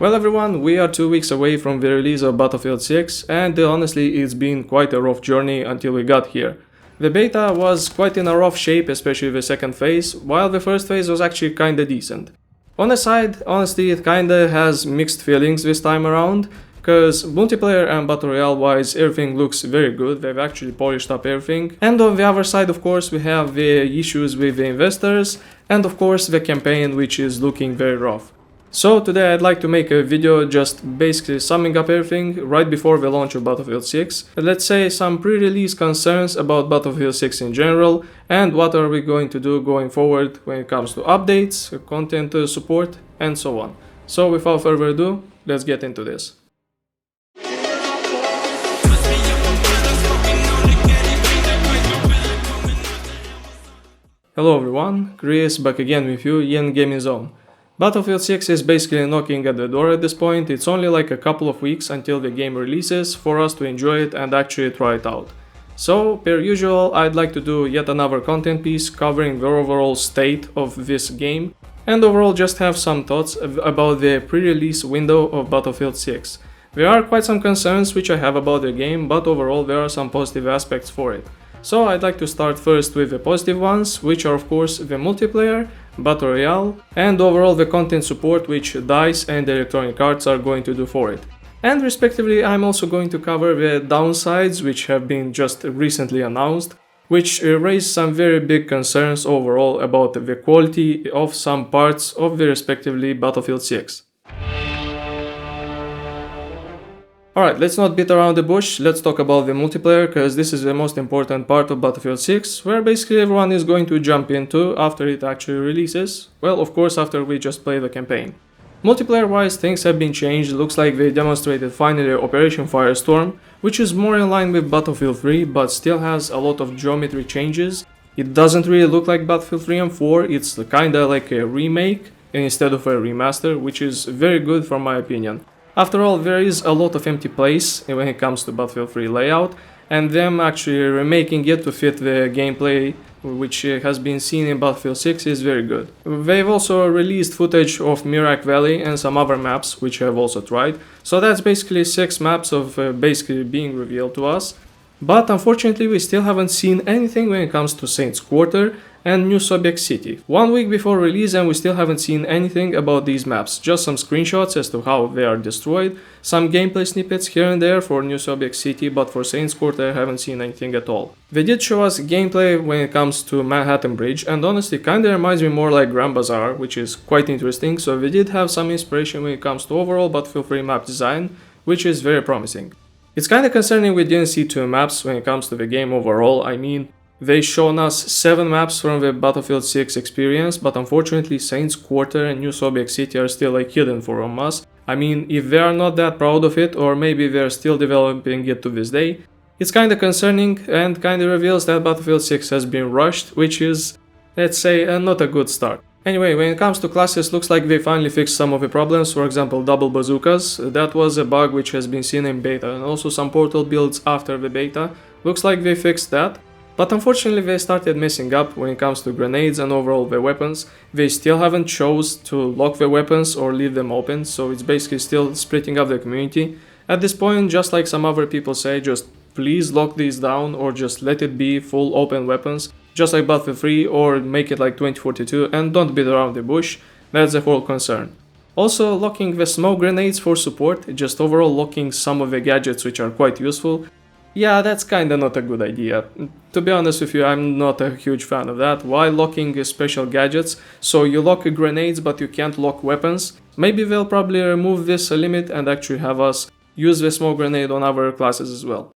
Well everyone, we are 2 weeks away from the release of Battlefield 6 and honestly it's been quite a rough journey until we got here. The beta was quite in a rough shape, especially the second phase, while the first phase was actually kinda decent. On the side, honestly it kinda has mixed feelings this time around, cause multiplayer and Battle Royale wise everything looks very good, they've actually polished up everything. And on the other side of course we have the issues with the investors and of course the campaign which is looking very rough. So today I'd like to make a video just basically summing up everything right before the launch of Battlefield 6. Let's say some pre-release concerns about Battlefield 6 in general and what are we going to do going forward when it comes to updates, content support and so on. So without further ado, let's get into this. Hello everyone, Chris back again with you in Gaming Zone. Battlefield 6 is basically knocking at the door at this point. It's only like a couple of weeks until the game releases for us to enjoy it and actually try it out. So, per usual, I'd like to do yet another content piece covering the overall state of this game and overall just have some thoughts about the pre-release window of Battlefield 6. There are quite some concerns which I have about the game, but overall there are some positive aspects for it. So I'd like to start first with the positive ones, which are of course the multiplayer, Battle Royale, and overall the content support which DICE and Electronic Arts are going to do for it. And respectively I'm also going to cover the downsides which have been just recently announced, which raise some very big concerns overall about the quality of some parts of the respectively Battlefield 6. Alright, let's not beat around the bush, let's talk about the multiplayer, because this is the most important part of Battlefield 6, where basically everyone is going to jump into after it actually releases, well of course after we just play the campaign. Multiplayer wise things have been changed, looks like they demonstrated finally Operation Firestorm, which is more in line with Battlefield 3 but still has a lot of geometry changes. It doesn't really look like Battlefield 3 and 4, it's kinda like a remake instead of a remaster, which is very good from my opinion. After all, there is a lot of empty place when it comes to Battlefield 3 layout, and them actually remaking it to fit the gameplay which has been seen in Battlefield 6 is very good. They've also released footage of Mirak Valley and some other maps which I have also tried, so that's basically 6 maps of basically being revealed to us. But unfortunately we still haven't seen anything when it comes to Saints Quarter and New Sobek City. 1 week before release and we still haven't seen anything about these maps, just some screenshots as to how they are destroyed, some gameplay snippets here and there for New Sobek City, but for Saints Quarter I haven't seen anything at all. They did show us gameplay when it comes to Manhattan Bridge and honestly kinda reminds me more like Grand Bazaar, which is quite interesting, so they did have some inspiration when it comes to overall Battlefield 3 map design, which is very promising. It's kinda concerning we didn't see 2 maps when it comes to the game overall. I mean, they've shown us 7 maps from the Battlefield 6 experience, but unfortunately Saints Quarter and New Sobek City are still hidden from us. I mean, if they are not that proud of it, or maybe they're still developing it to this day, it's kinda concerning and kinda reveals that Battlefield 6 has been rushed, which is, let's say, not a good start. Anyway, when it comes to classes, looks like they finally fixed some of the problems, for example double bazookas. That was a bug which has been seen in beta, and also some portal builds after the beta. Looks like they fixed that. But unfortunately they started messing up when it comes to grenades and overall the weapons. They still haven't chose to lock the weapons or leave them open, so it's basically still splitting up the community. At this point, just like some other people say, just please lock these down or just let it be full open weapons, just like Battlefield 3, or make it like 2042 and don't beat around the bush, that's the whole concern. Also, locking the smoke grenades for support, just overall locking some of the gadgets which are quite useful. Yeah, that's kinda not a good idea. To be honest with you, I'm not a huge fan of that. Why locking special gadgets? So you lock grenades but you can't lock weapons? Maybe they'll probably remove this limit and actually have us use the smoke grenade on other classes as well.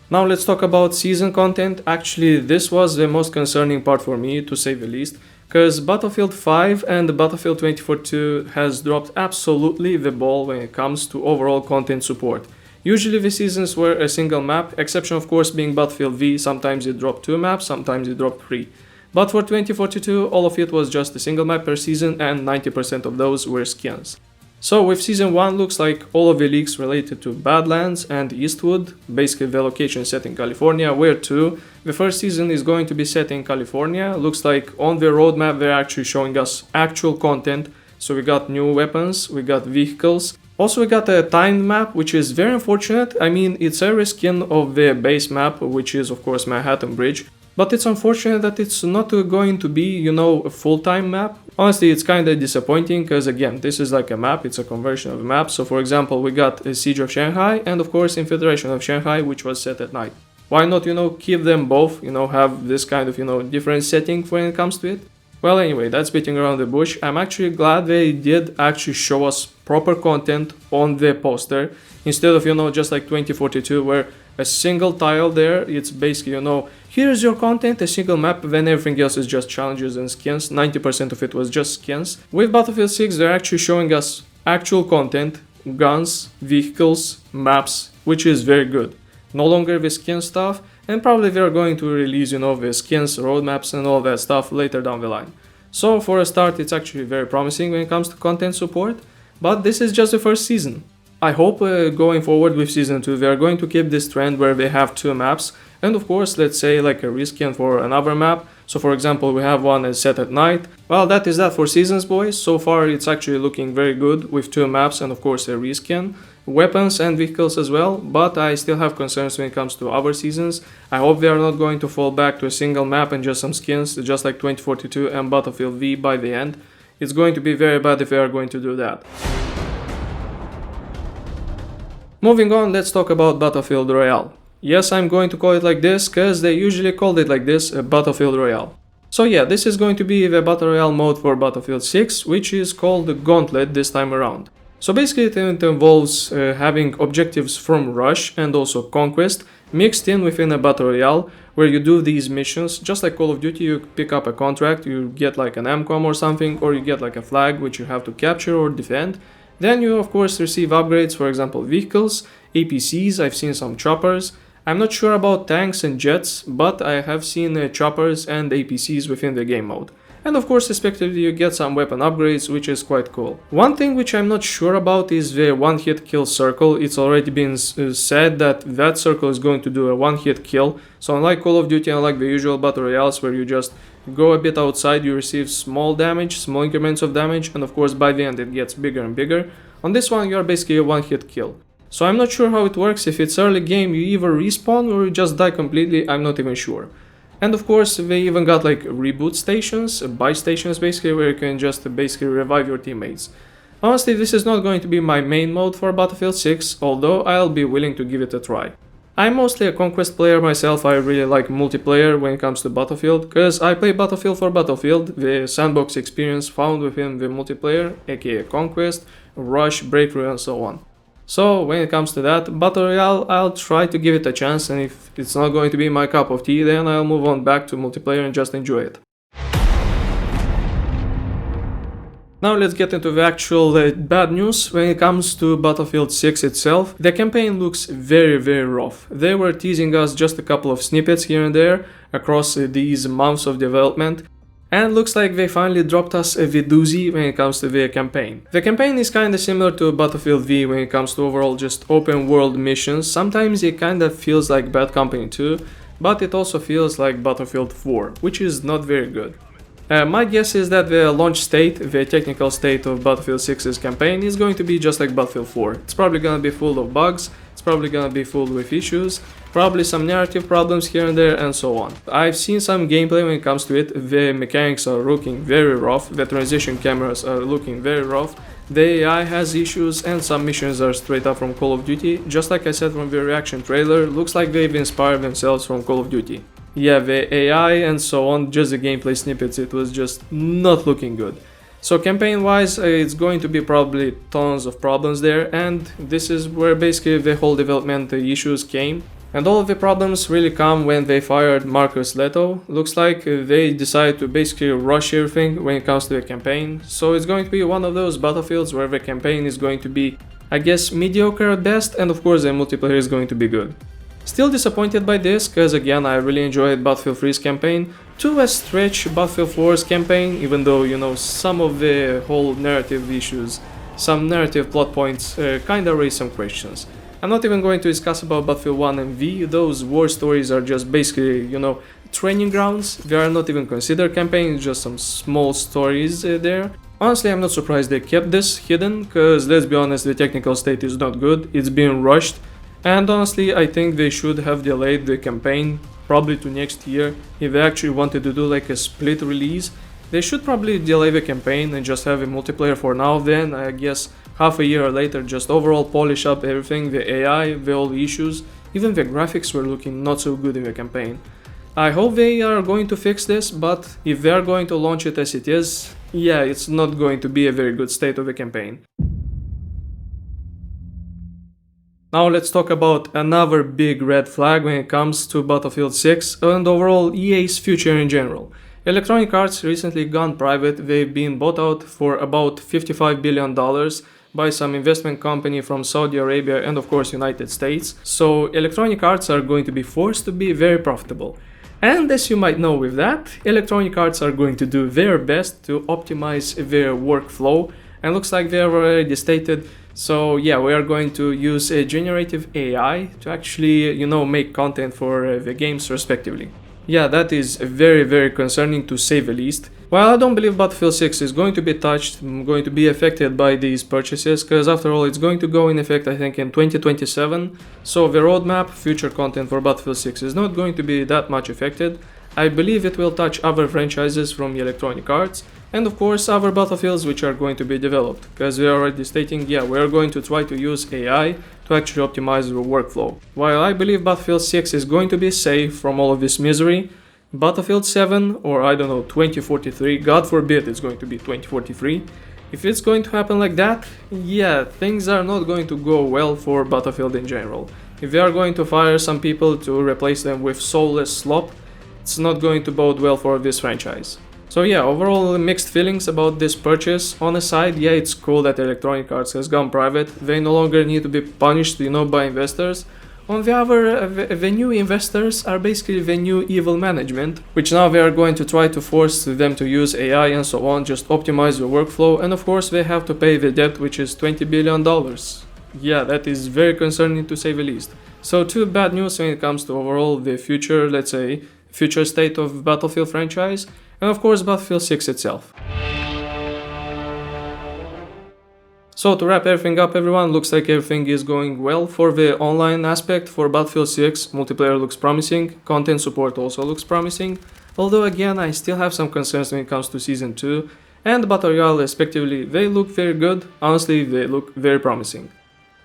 Now let's talk about season content. Actually, this was the most concerning part for me, to say the least, because Battlefield 5 and Battlefield 2042 has dropped absolutely the ball when it comes to overall content support. Usually the seasons were a single map, exception of course being Battlefield V, sometimes it dropped 2 maps, sometimes it dropped 3. But for 2042, all of it was just a single map per season and 90% of those were skins. So with Season 1 looks like all of the leaks related to Badlands and Eastwood, basically the location set in California, where too the first season is going to be set in California. Looks like on the roadmap they're actually showing us actual content so we got new weapons, we got vehicles. Also we got a timed map, which is very unfortunate. I mean, it's a reskin of the base map, which is of course Manhattan Bridge. But it's unfortunate that it's not going to be, you know, a full-time map. Honestly, it's kinda disappointing, because again, this is like a map, it's a conversion of a map. So for example, we got a Siege of Shanghai and of course Infiltration of Shanghai, which was set at night. Why not, you know, keep them both, you know, have this kind of, you know, different setting when it comes to it? Well, anyway, that's beating around the bush. I'm actually glad they did actually show us proper content on the poster, instead of, you know, just like 2042, where a single tile there, it's basically, you know, here's your content, a single map, then everything else is just challenges and skins. 90% of it was just skins. With Battlefield 6, they're actually showing us actual content, guns, vehicles, maps, which is very good. No longer the skin stuff, and probably they're going to release, you know, the skins, roadmaps and all that stuff later down the line. So for a start, it's actually very promising when it comes to content support, but this is just the first season. I hope going forward with season 2 they are going to keep this trend where they have 2 maps, and of course let's say like a reskin for another map. So for example, we have one set at night. Well, that is that for seasons, boys. So far it's actually looking very good with 2 maps and of course a reskin, weapons and vehicles as well, but I still have concerns when it comes to other seasons. I hope they are not going to fall back to a single map and just some skins, just like 2042 and Battlefield V by the end. It's going to be very bad if they are going to do that. Moving on, let's talk about Battlefield Royale. Yes, I'm going to call it like this, cause they usually called it like this, Battlefield Royale. So yeah, this is going to be the Battle Royale mode for Battlefield 6, which is called the Gauntlet this time around. So basically it involves having objectives from Rush and also Conquest mixed in within a Battle Royale, where you do these missions, just like Call of Duty. You pick up a contract, you get like an MCOM or something, or you get like a flag which you have to capture or defend. Then you of course receive upgrades, for example vehicles, APCs, I've seen some choppers. I'm not sure about tanks and jets, but I have seen choppers and APCs within the game mode. And of course respectively you get some weapon upgrades, which is quite cool. One thing which I'm not sure about is the one-hit kill circle. It's already been said that that circle is going to do a one-hit kill. So unlike Call of Duty, unlike the usual Battle Royales where you just go a bit outside, you receive small damage, small increments of damage, and of course by the end it gets bigger and bigger. On this one you are basically a one-hit kill. So I'm not sure how it works. If it's early game you either respawn or you just die completely, I'm not even sure. And of course they even got like reboot stations, buy stations basically, where you can just basically revive your teammates. Honestly, this is not going to be my main mode for Battlefield 6, although I'll be willing to give it a try. I'm mostly a Conquest player myself. I really like multiplayer when it comes to Battlefield, because I play Battlefield for Battlefield, the sandbox experience found within the multiplayer, aka Conquest, Rush, Breakthrough and so on. So when it comes to that, Battle Royale, I'll try to give it a chance, and if it's not going to be my cup of tea, then I'll move on back to multiplayer and just enjoy it. Now let's get into the actual bad news. When it comes to Battlefield 6 itself, the campaign looks very rough. They were teasing us just a couple of snippets here and there across these months of development. And looks like they finally dropped us a doozy when it comes to the campaign. The campaign is kinda similar to Battlefield V when it comes to overall just open world missions. Sometimes it kinda feels like Bad Company 2, but it also feels like Battlefield 4, which is not very good. My guess is that the launch state, the technical state of Battlefield 6's campaign is going to be just like Battlefield 4. It's probably gonna be full of bugs, it's probably gonna be full with issues, probably some narrative problems here and there and so on. I've seen some gameplay when it comes to it. The mechanics are looking very rough, the transition cameras are looking very rough, the AI has issues, and some missions are straight up from Call of Duty. Just like I said from the reaction trailer, looks like they've inspired themselves from Call of Duty. Yeah, the AI and so on, just the gameplay snippets, it was just not looking good. So campaign wise, it's going to be probably tons of problems there, and this is where basically the whole development issues came. And all of the problems really come when they fired Marcus Leto. Looks like they decided to basically rush everything when it comes to the campaign. So it's going to be one of those Battlefields where the campaign is going to be, I guess, mediocre at best, and of course the multiplayer is going to be good. Still disappointed by this, cause again I really enjoyed Battlefield 3's campaign. To a stretch Battlefield 4's campaign, even though, you know, some of the whole narrative issues, some narrative plot points kinda raise some questions. I'm not even going to discuss about Battlefield 1 and V. Those war stories are just basically, you know, training grounds. They are not even considered campaigns, just some small stories there. Honestly, I'm not surprised they kept this hidden, cause let's be honest, the technical state is not good, it's being rushed, and honestly I think they should have delayed the campaign probably to next year. If they actually wanted to do like a split release, they should probably delay the campaign and just have a multiplayer for now, then I guess half a year later just overall polish up everything, the AI, the all issues, even the graphics were looking not so good in the campaign. I hope they are going to fix this, but if they are going to launch it as it is, yeah, it's not going to be a very good state of the campaign. Now let's talk about another big red flag when it comes to Battlefield 6 and overall EA's future in general. Electronic Arts recently gone private. They've been bought out for about $55 billion by some investment company from Saudi Arabia and of course United States. So Electronic Arts are going to be forced to be very profitable. And as you might know with that, Electronic Arts are going to do their best to optimize their workflow, and looks like they have already stated, so yeah, we are going to use a generative AI to actually, make content for the games respectively. Yeah, that is very concerning to say the least. While I don't believe Battlefield 6 is going to be touched, going to be affected by these purchases, because after all it's going to go in effect I think in 2027, so the roadmap, future content for Battlefield 6 is not going to be that much affected. I believe it will touch other franchises from Electronic Arts, and of course other Battlefields which are going to be developed, because we are already stating, yeah, we are going to try to use AI to actually optimize the workflow. While I believe Battlefield 6 is going to be safe from all of this misery, Battlefield 7 or I don't know 2043, God forbid it's going to be 2043, if it's going to happen like that, yeah, things are not going to go well for Battlefield in general. If they are going to fire some people to replace them with soulless slop, it's not going to bode well for this franchise. So yeah, overall mixed feelings about this purchase. On the side, yeah, it's cool that Electronic Arts has gone private. They no longer need to be punished, by investors. On the other, the new investors are basically the new evil management, which now they are going to try to force them to use AI and so on, just optimize the workflow, and of course they have to pay the debt, which is $20 billion. Yeah, that is very concerning to say the least. So two bad news when it comes to overall the future, let's say, future state of Battlefield franchise, and of course Battlefield 6 itself. So to wrap everything up everyone, looks like everything is going well for the online aspect. For Battlefield 6, multiplayer looks promising, content support also looks promising, although again I still have some concerns when it comes to Season 2 and Battle Royale respectively. They look very good, honestly they look very promising.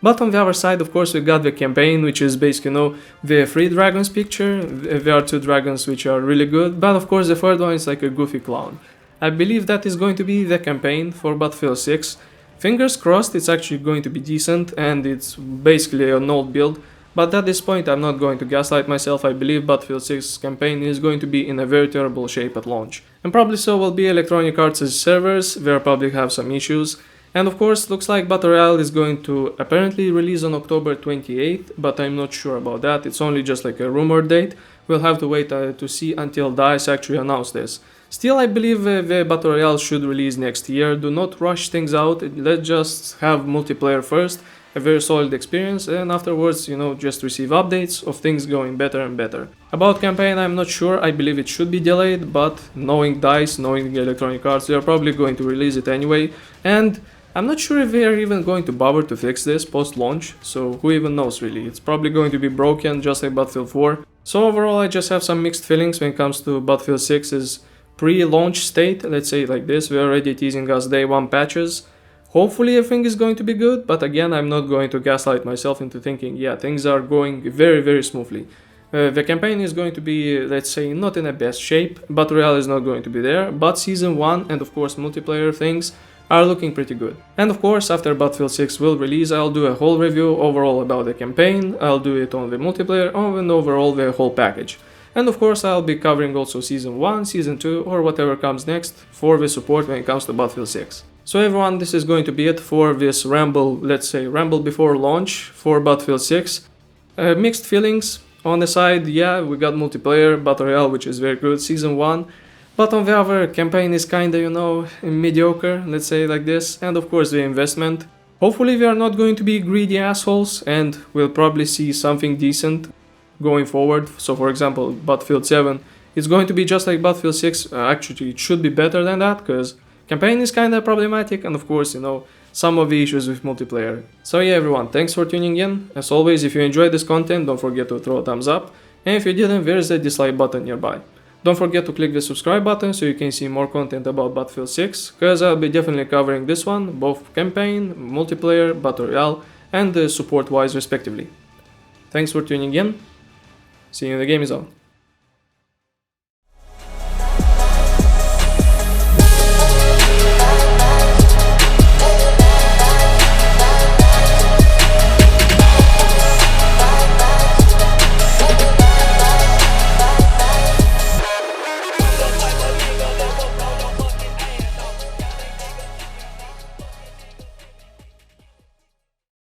But on the other side, of course, we got the campaign, which is basically, the 3 dragons picture. There are 2 dragons which are really good, but of course the third one is like a goofy clown. I believe that is going to be the campaign for Battlefield 6. Fingers crossed it's actually going to be decent and it's basically an old build, but at this point I'm not going to gaslight myself. I believe Battlefield 6 campaign is going to be in a very terrible shape at launch. And probably so will be Electronic Arts' servers, they'll probably have some issues. And of course, looks like Battle Royale is going to apparently release on October 28th, but I'm not sure about that. It's only just like a rumored date. We'll have to wait to see until DICE actually announce this. Still, I believe the Battle Royale should release next year. Do not rush things out. Let's just have multiplayer first, a very solid experience, and afterwards, just receive updates of things going better and better. About campaign, I'm not sure. I believe it should be delayed, but knowing DICE, knowing Electronic Arts, they are probably going to release it anyway. And I'm not sure if they are even going to bother to fix this post-launch, so who even knows really. It's probably going to be broken just like Battlefield 4. So overall I just have some mixed feelings when it comes to Battlefield 6's pre-launch state, let's say it like this. We're already teasing us day 1 patches. Hopefully everything is going to be good, but again I'm not going to gaslight myself into thinking, yeah, things are going very smoothly. The campaign is going to be, let's say, not in the best shape. Battle Royale is not going to be there, but Season 1 and of course multiplayer things are looking pretty good. And of course, after Battlefield 6 will release, I'll do a whole review overall about the campaign, I'll do it on the multiplayer, and overall the whole package. And of course, I'll be covering also Season 1, Season 2, or whatever comes next for the support when it comes to Battlefield 6. So everyone, this is going to be it for this ramble, let's say ramble before launch for Battlefield 6. Mixed feelings. On the side, yeah, we got multiplayer, Battle Royale, which is very good, Season 1. But on the other, campaign is kinda, mediocre, let's say like this, and of course the investment. Hopefully we are not going to be greedy assholes, and we'll probably see something decent going forward. So for example, Battlefield 7, it's going to be just like Battlefield 6, actually it should be better than that, because Campaign is kinda problematic, and of course, some of the issues with multiplayer. So yeah everyone, thanks for tuning in. As always, if you enjoyed this content, don't forget to throw a thumbs up, and if you didn't, there's a dislike button nearby. Don't forget to click the subscribe button so you can see more content about Battlefield 6, cause I'll be definitely covering this one, both campaign, multiplayer, Battle Royale, and support wise respectively. Thanks for tuning in, see you in the game zone.